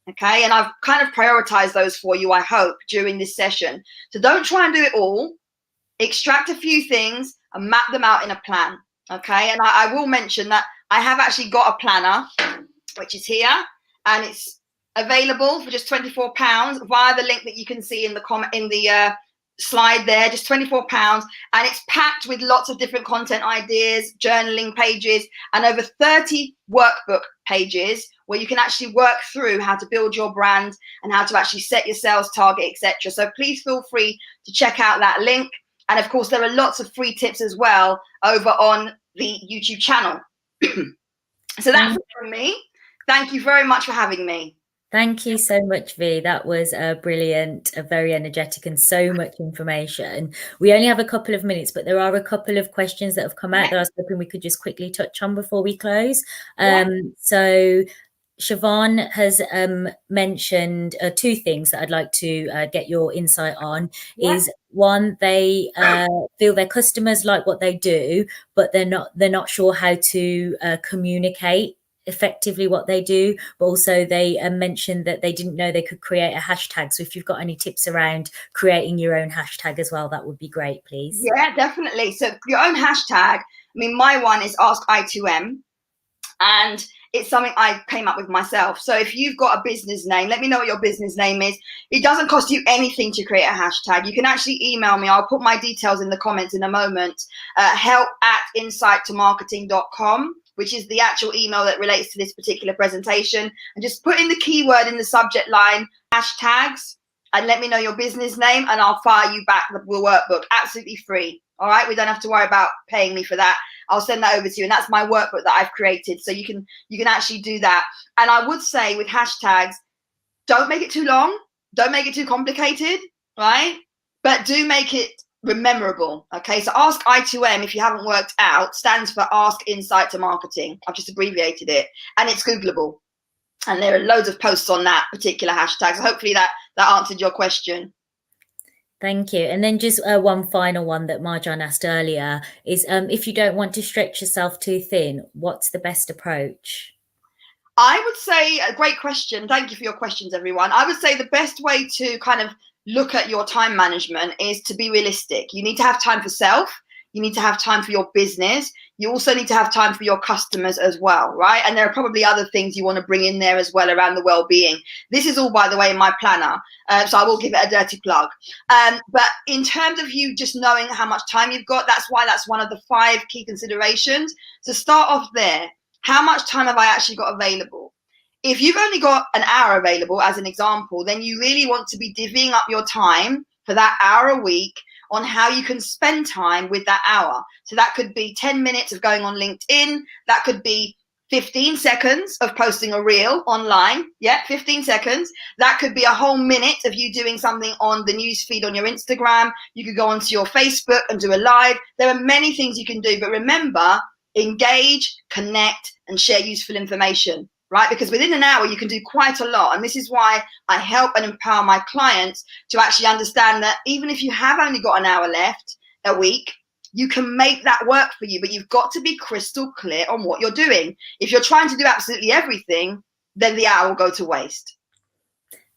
Speaker 2: Okay, and I've kind of prioritized those for you, I hope, during this session. So don't try and do it all. Extract a few things and map them out in a plan. Okay, and I will mention that I have actually got a planner, which is here, and it's available for just £24 via the link that you can see in the slide there, just £24, and it's packed with lots of different content ideas, journaling pages, and over 30 workbook pages where you can actually work through how to build your brand and how to actually set your sales target, etc. So please feel free to check out that link. And of course, there are lots of free tips as well over on the YouTube channel. So that's it from me. Thank you very much for having me.
Speaker 1: Thank you so much, Vee. That was brilliant, very energetic, and so much information. We only have a couple of minutes, but there are a couple of questions that have come out that I was hoping we could just quickly touch on before we close. So Siobhan has mentioned two things that I'd like to get your insight on. Is one, they feel their customers like what they do, but they're not sure how to communicate effectively what they do, but also they mentioned that they didn't know they could create a hashtag. So if you've got any tips around creating your own hashtag as well, that would be great, please.
Speaker 2: Yeah, definitely. So your own hashtag, I mean, my one is Ask I2M, and it's something I came up with myself. So if you've got a business name, let me know what your business name is. It doesn't cost you anything to create a hashtag. You can actually email me. I'll put my details in the comments in a moment. help@insighttomarketing.com, which is the actual email that relates to this particular presentation. And just put in the keyword in the subject line, hashtags, and let me know your business name, and I'll fire you back the workbook absolutely free. All right, we don't have to worry about paying me for that. I'll send that over to you, and that's my workbook that I've created, so you can actually do that. And I would say with hashtags, don't make it too long, don't make it too complicated, right? But do make it memorable. Okay, so Ask I2M, if you haven't worked out, stands for Ask Insight to Marketing. I've just abbreviated it, and it's Googleable. And there are loads of posts on that particular hashtag. So hopefully that answered your question.
Speaker 1: Thank you. And then just one final one that Marjan asked earlier is if you don't want to stretch yourself too thin, what's the best approach?
Speaker 2: I would say, a great question. Thank you for your questions, everyone. I would say the best way to kind of look at your time management is to be realistic. You need to have time for self. You need to have time for your business. You also need to have time for your customers as well, right? And there are probably other things you want to bring in there as well around the well-being. This is all, by the way, in my planner, so I will give it a dirty plug. But in terms of you just knowing how much time you've got, that's one of the 5 key considerations. So start off there. How much time have I actually got available? If you've only got an hour available, as an example, then you really want to be divvying up your time for that hour a week on how you can spend time with that hour. So that could be 10 minutes of going on LinkedIn. That could be 15 seconds of posting a reel online. Yeah, 15 seconds. That could be a whole minute of you doing something on the news feed on your Instagram. You could go onto your Facebook and do a live. There are many things you can do, but remember, engage, connect, and share useful information. Right? Because within an hour, you can do quite a lot. And this is why I help and empower my clients to actually understand that even if you have only got an hour left a week, you can make that work for you. But you've got to be crystal clear on what you're doing. If you're trying to do absolutely everything, then the hour will go to waste.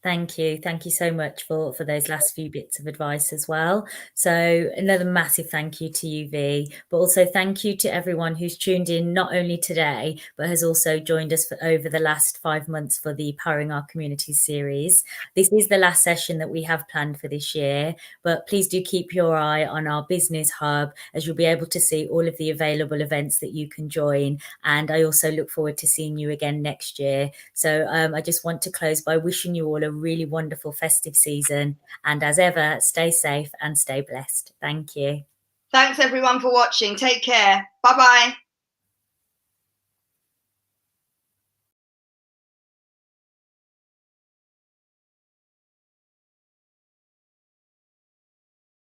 Speaker 1: Thank you. Thank you so much for those last few bits of advice as well. So another massive thank you to you, Vee, but also thank you to everyone who's tuned in, not only today, but has also joined us for over the last 5 months for the Powering Our Communities series. This is the last session that we have planned for this year, but please do keep your eye on our business hub, as you'll be able to see all of the available events that you can join. And I also look forward to seeing you again next year. So I just want to close by wishing you all a really wonderful festive season, and as ever, stay safe and stay blessed. Thank you.
Speaker 2: Thanks everyone for watching. Take care. Bye bye.